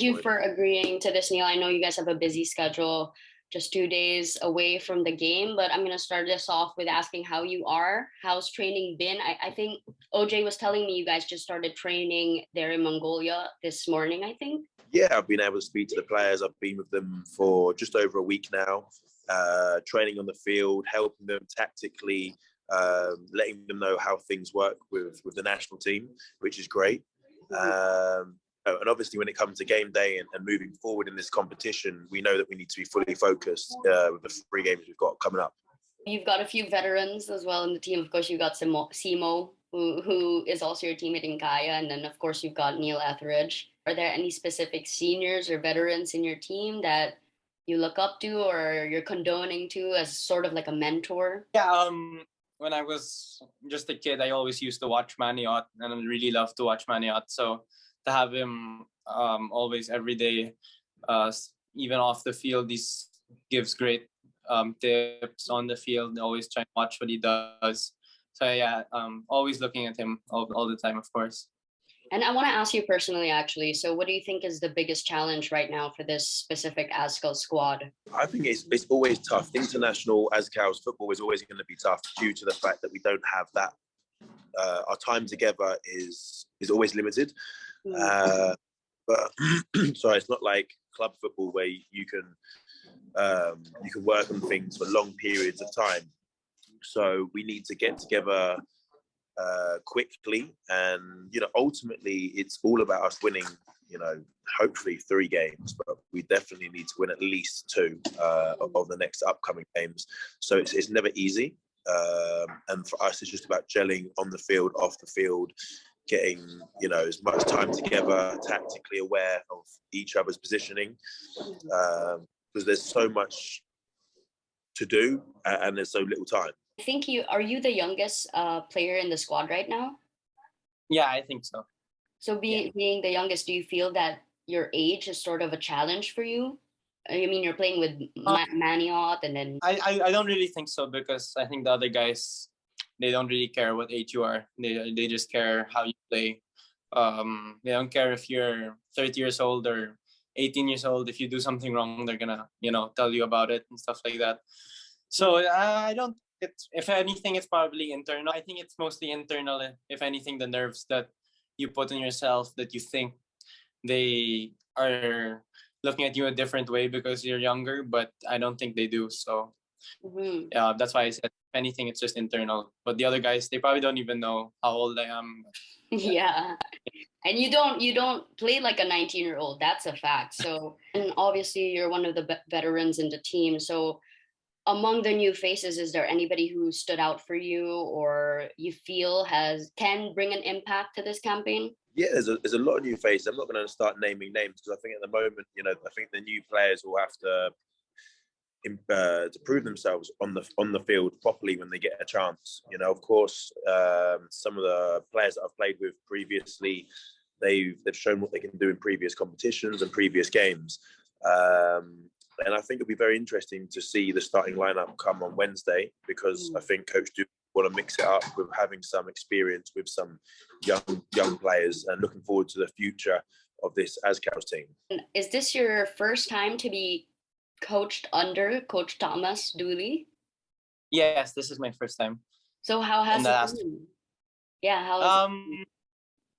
Thank you for agreeing to this, Neil. I know you guys have a busy schedule, just 2 days away from the game, but I'm going to start this off with asking how you are. How's training been? I think OJ was telling me you guys just started training there in Mongolia this morning, I think. Yeah, I've been able to speak to the players. I've been with them for just over a week now, training on the field, helping them tactically, letting them know how things work with the national team, which is great. And obviously when it comes to game day and moving forward in this competition, we know that we need to be fully focused with the 3 games we've got coming up. You've got a few veterans as well in the team. Of course, you've got Simo, who is also your teammate in Kaya. And then, of course, you've got Neil Etheridge. Are there any specific seniors or veterans in your team that you look up to or you're condoning to as sort of like a mentor? Yeah, when I was just a kid, I always used to watch Maniot, and I really love to watch Maniot. So to have him always every day, even off the field, he gives great tips on the field. Always try to watch what he does. So yeah, always looking at him all the time, of course. And I want to ask you personally, actually. So what do you think is the biggest challenge right now for this specific ASCAL squad? I think it's always tough. International ASCALs football is always going to be tough due to the fact that we don't have that. Our time together is always limited. But sorry, it's not like club football where you can work on things for long periods of time. So we need to get together quickly, and ultimately it's all about us winning. Hopefully 3 games, but we definitely need to win at least 2 of the next upcoming games. So it's never easy, and for us it's just about gelling on the field, off the field, getting as much time together, tactically aware of each other's positioning, because there's so much to do and there's so little time. I think are you the youngest player in the squad right now? Yeah, I think so. So being the youngest, do you feel that your age is sort of a challenge for you? I mean, you're playing with Maniot, and then I don't really think so, because I think the other guys, they don't really care what age you are. They just care how you play. They don't care if you're 30 years old or 18 years old. If you do something wrong, they're gonna tell you about it and stuff like that. So I don't. If anything, it's probably internal. I think it's mostly internal. If anything, the nerves that you put on yourself, that you think they are looking at you a different way because you're younger, but I don't think they do. So yeah, that's why I said, if anything, it's just internal. But the other guys, they probably don't even know how old I am. Yeah. And you don't play like a 19-year-old. That's a fact. So, and obviously you're one of the veterans in the team. So among the new faces, is there anybody who stood out for you or you feel can bring an impact to this campaign? Yeah, there's a lot of new faces. I'm not going to start naming names because I think at the moment, I think the new players will have to prove themselves on the field properly when they get a chance. Of course, some of the players that I've played with previously, they've shown what they can do in previous competitions and previous games. And I think it'll be very interesting to see the starting lineup come on Wednesday, because I think Coach Dooley want to mix it up with having some experience with some young players, and looking forward to the future of this ASCALs team. Is this your first time to be coached under Coach Thomas Dooley? Yes, this is my first time. So how has it been? Yeah, how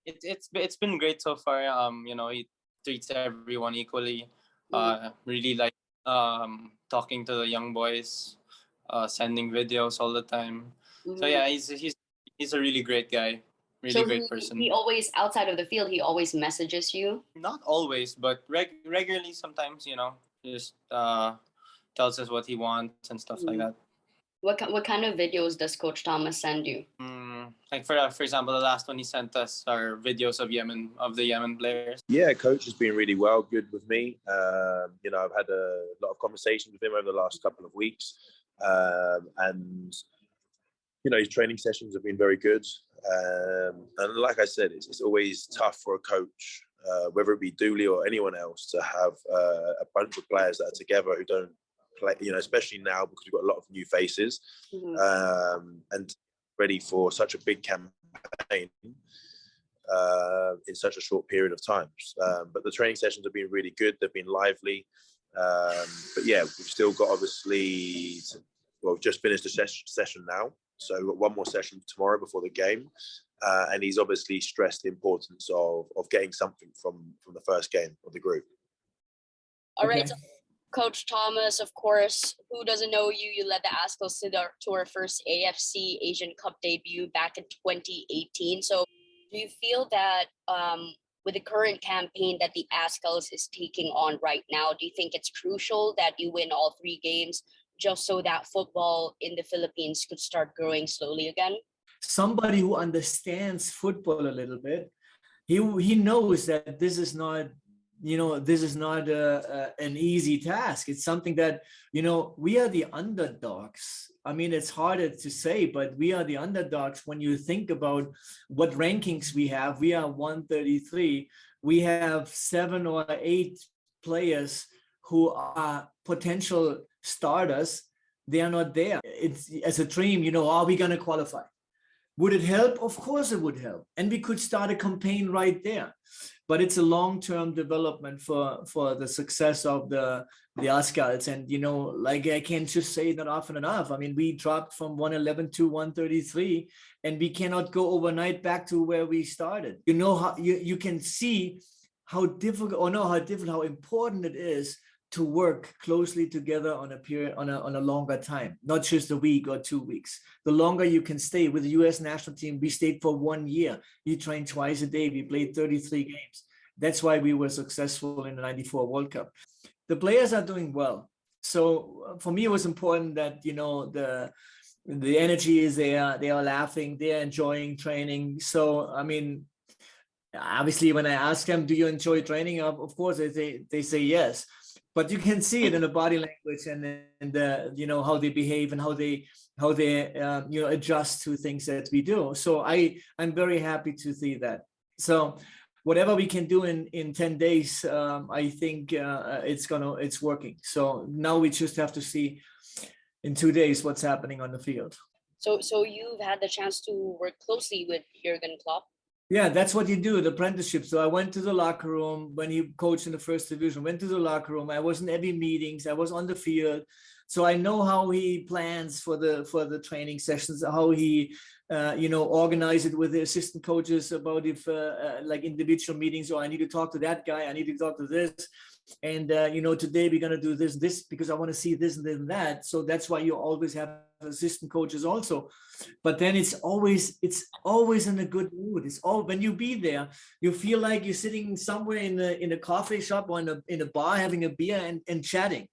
it's been great so far. He treats everyone equally. Really like talking to the young boys, sending videos all the time. So yeah, he's a really great guy, really great person. He always, outside of the field, he always messages you? Not always, but regularly sometimes, just tells us what he wants and stuff like that. What kind of videos does Coach Thomas send you? Like for example, the last one he sent us are videos of the Yemen players. Yeah, Coach has been really good with me. I've had a lot of conversations with him over the last couple of weeks, and his training sessions have been very good. And like I said, it's always tough for a coach, whether it be Dooley or anyone else, to have a bunch of players that are together who don't play, especially now because we've got a lot of new faces, and ready for such a big campaign. in such a short period of time. But the training sessions have been really good. They've been lively. But yeah, we've still got obviously, we've just finished the session now. So we've got one more session tomorrow before the game. And he's obviously stressed the importance of getting something from the first game of the group. All right, so Coach Thomas, of course, who doesn't know you? You led the ASKALs to our first AFC Asian Cup debut back in 2018. So do you feel that with the current campaign that the ASKALs is taking on right now, do you think it's crucial that you win all 3 games just so that football in the Philippines could start growing slowly again? Somebody who understands football a little bit, he knows that this is not, an easy task. It's something that, we are the underdogs. I mean, it's harder to say, but we are the underdogs when you think about what rankings we have. We are 133. We have 7 or 8 players who are potential starters. They are not there. It's as a dream, are we going to qualify? Would it help? Of course it would help. And we could start a campaign right there. But it's a long-term development for the success of the ASKALs. And, I can't just say that often enough. I mean, we dropped from 111 to 133, and we cannot go overnight back to where we started. How you can see how difficult, how important it is to work closely together on a period, on a longer time, not just a week or 2 weeks. The longer you can stay with the US national team, we stayed for 1 year. We trained twice a day. We played 33 games. That's why we were successful in the 94 World Cup. The players are doing well. So for me, it was important that, the energy is there. They are laughing. They are enjoying training. So, I mean, obviously when I ask them, do you enjoy training? Of course, they say yes. But you can see it in the body language and how they behave and how they adjust to things that we do. So I'm very happy to see that. So whatever we can do in 10 days, I think it's working. So now we just have to see in 2 days what's happening on the field. So you've had the chance to work closely with Jurgen Klopp. Yeah, that's what you do, the apprenticeship. So I went to the locker room when he coached in the first division, went to the locker room. I was in every meetings. I was on the field. So I know how he plans for the training sessions, how he, organize it with the assistant coaches about if like individual meetings, or I need to talk to that guy, I need to talk to this. And, today we're going to do this because I want to see this and then that. So that's why you always have assistant coaches also. But then it's always in a good mood. It's all, when you be there, you feel like you're sitting somewhere in a coffee shop or in a bar having a beer and chatting,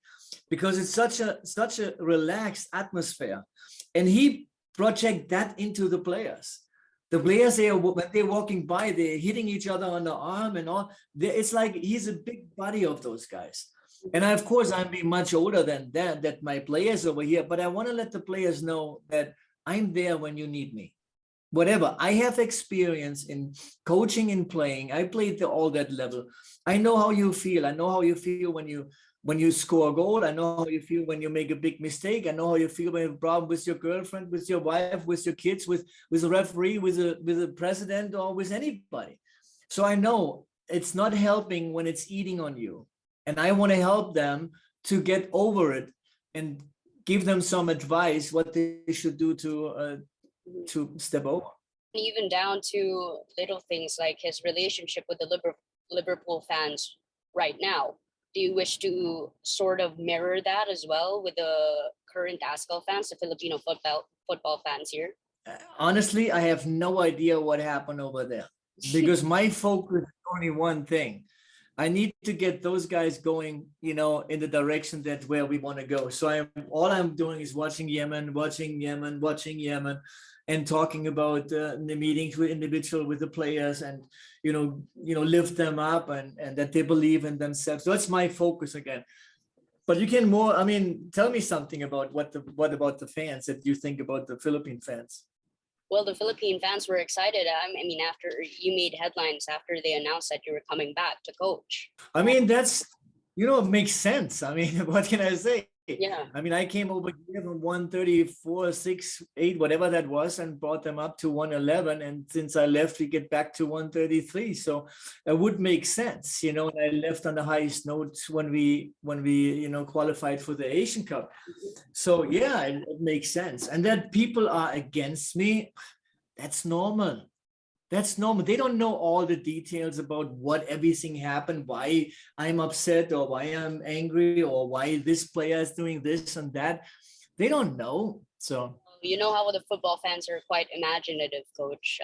because it's such a relaxed atmosphere. And he project that into the players. The players, when they're walking by, they're hitting each other on the arm and all. It's like he's a big buddy of those guys. And of course, I'm being much older than that my players over here, but I want to let the players know that I'm there when you need me. Whatever. I have experience in coaching and playing. I played all that level. I know how you feel. I know how you feel when you score a goal. I know how you feel when you make a big mistake. I know how you feel when you have a problem with your girlfriend, with your wife, with your kids, with a referee, with a president, or with anybody. So I know it's not helping when it's eating on you. And I want to help them to get over it and give them some advice what they should do to step over. Even down to little things like his relationship with the Liverpool fans right now. Do you wish to sort of mirror that as well with the current ASKAL fans, the Filipino football fans here? Honestly, I have no idea what happened over there, because my focus is only one thing. I need to get those guys going, in the direction that where we want to go. So all I'm doing is watching Yemen, and talking about the meetings with the players, and lift them up and that they believe in themselves. So that's my focus again. But you can tell me something about what about the fans that you think about the Philippine fans. Well, the Philippine fans were excited. After you made headlines after they announced that you were coming back to coach. That's, it makes sense. What can I say? Yeah. I mean, I came over here from 134, 6, 8, whatever that was, and brought them up to 111. And since I left, we get back to 133. So it would make sense, you know, and I left on the highest note when we, you know, qualified for the Asian Cup. So yeah, it makes sense. And that people are against me, that's normal. That's normal. They don't know all the details about what everything happened, why I'm upset or why I'm angry or why this player is doing this and that. They don't know. So you know how the football fans are quite imaginative, Coach.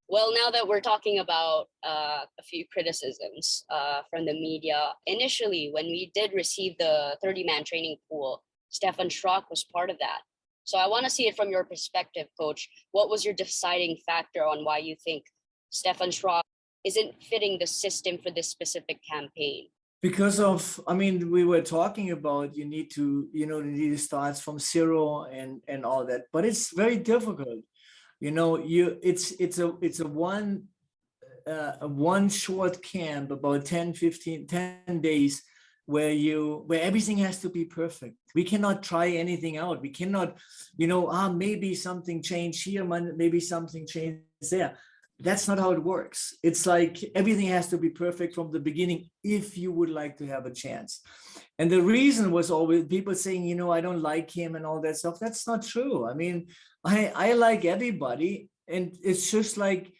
Well, now that we're talking about a few criticisms from the media, initially when we did receive the 30-man training pool, Stephan Schrock was part of that. So I want to see it from your perspective, Coach. What was your deciding factor on why you think Stephan Schrock isn't fitting the system for this specific campaign? Because of, I mean, we were talking about you need to, you know, you need to start from zero and all that, but it's very difficult. You know, it's a one short camp, about 10 days, where everything has to be perfect. We cannot try anything out. We cannot, you know, maybe something changed here, maybe something changed there. That's not how it works. It's like everything has to be perfect from the beginning if you would like to have a chance. And the reason was always people saying, you know, I don't like him and all that stuff. That's not true. I mean, I like everybody, and it's just like,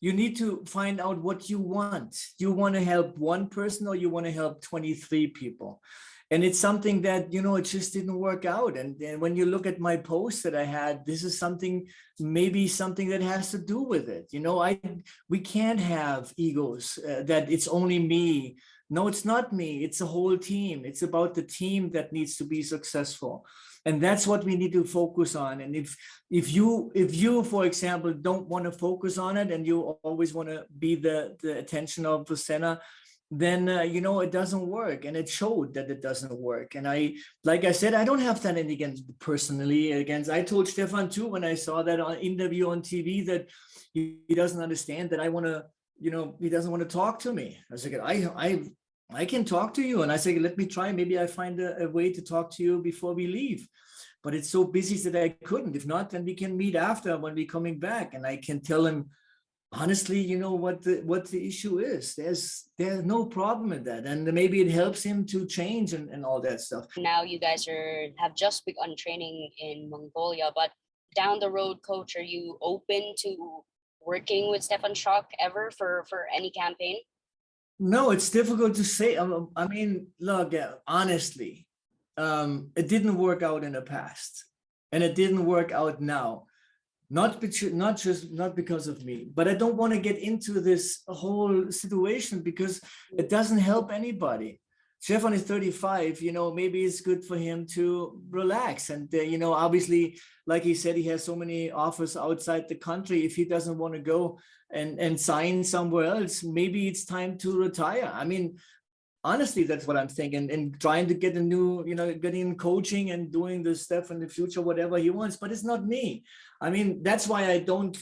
you need to find out what you want. You want to help one person or you want to help 23 people. And it's something that, you know, it just didn't work out. And when you look at my post that I had, this is something, maybe something that has to do with it. You know, we can't have egos that it's only me. No, it's not me. It's a whole team. It's about the team that needs to be successful. And that's what we need to focus on. And if you, for example, don't want to focus on it and you always want to be the attention of the center, then, you know, it doesn't work. And it showed that it doesn't work. And like I said, I don't have that against personally against, I told Stephan too, when I saw that interview on TV, that he doesn't understand that I want to, you know, he doesn't want to talk to me. I was like, I can talk to you. And I say, let me try. Maybe I find a way to talk to you before we leave. But it's so busy that I couldn't. If not, then we can meet after when we're coming back. And I can tell him, honestly, you know, what the issue is. There's no problem in that. And maybe it helps him to change and all that stuff. Now you guys have just begun training in Mongolia, but down the road, Coach, are you open to working with Stephan Schrock ever for any campaign? No, it's difficult to say. I mean, look, honestly, it didn't work out in the past, and it didn't work out now. Not because of me, but I don't want to get into this whole situation because it doesn't help anybody. Stephan is 35, you know, maybe it's good for him to relax. And, you know, obviously, like he said, he has so many offers outside the country. If he doesn't want to go and sign somewhere else, maybe it's time to retire. I mean, honestly, that's what I'm thinking, and trying to get a new, you know, getting coaching and doing this stuff in the future, whatever he wants, but it's not me. I mean, that's why I don't,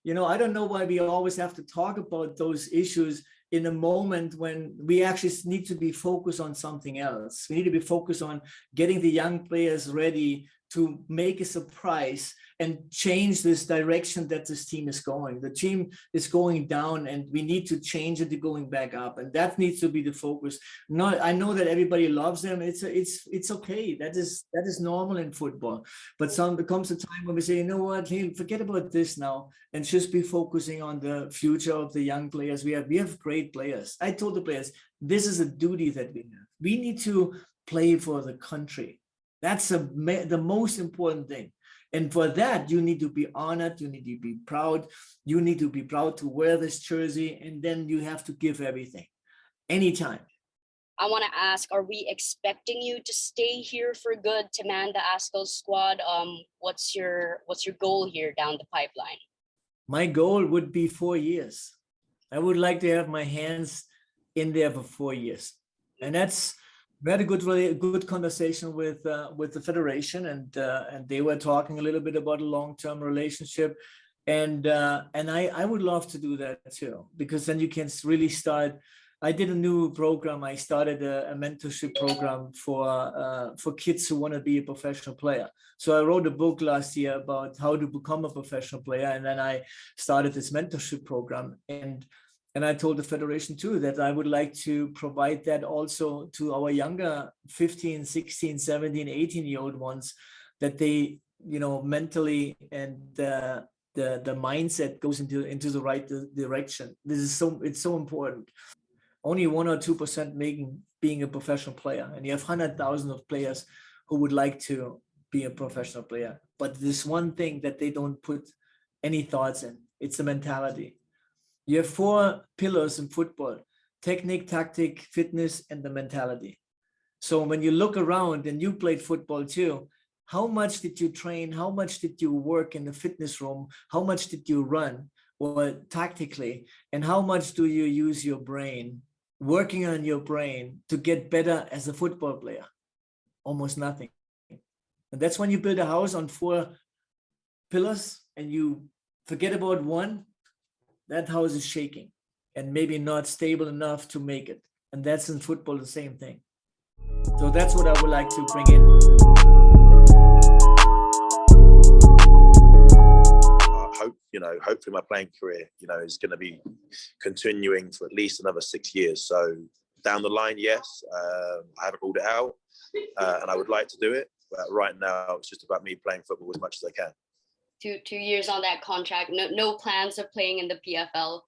you know, I don't know why we always have to talk about those issues in a moment when we actually need to be focused on something else. We need to be focused on getting the young players ready to make a surprise and change this direction that this team is going. The team is going down and we need to change it to going back up. And that needs to be the focus. I know that everybody loves them. It's okay. That is normal in football. But there comes a time when we say, you know what, hey, forget about this now and just be focusing on the future of the young players. We have great players. I told the players, this is a duty that we have. We need to play for the country. That's the most important thing. And for that, you need to be honored. You need to be proud. You need to be proud to wear this jersey. And then you have to give everything, anytime. I want to ask, are we expecting you to stay here for good to man the ASKALS squad? What's your goal here down the pipeline? My goal would be 4 years. I would like to have my hands in there for 4 years. And we had a good conversation with the federation, and they were talking a little bit about a long-term relationship, and I would love to do that too, because then you can really start I did a new program. I started a mentorship program for kids who want to be a professional player. So I wrote a book last year about how to become a professional player, and then I started this mentorship program. And I told the federation too that I would like to provide that also to our younger 15, 16, 17, 18-year-old ones, that they, you know, mentally and the mindset goes into the right direction. It's so important. Only 1 or 2% being a professional player, and you have 100,000 of players who would like to be a professional player. But this one thing that they don't put any thoughts in, it's the mentality. You have 4 pillars in football: technique, tactic, fitness, and the mentality. So when you look around, and you played football too, how much did you train? How much did you work in the fitness room? How much did you run or tactically? And how much do you use your brain, working on your brain to get better as a football player? Almost nothing. And that's when you build a house on 4 pillars and you forget about one, that house is shaking and maybe not stable enough to make it. And that's in football the same thing. So that's what I would like to bring in. Hopefully my playing career, is going to be continuing for at least another 6 years. So down the line, yes, I haven't ruled it out, and I would like to do it. But right now, it's just about me playing football as much as I can. 2 years on that contract. No plans of playing in the PFL.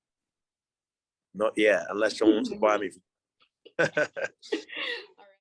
Not yet, unless someone wants to buy me.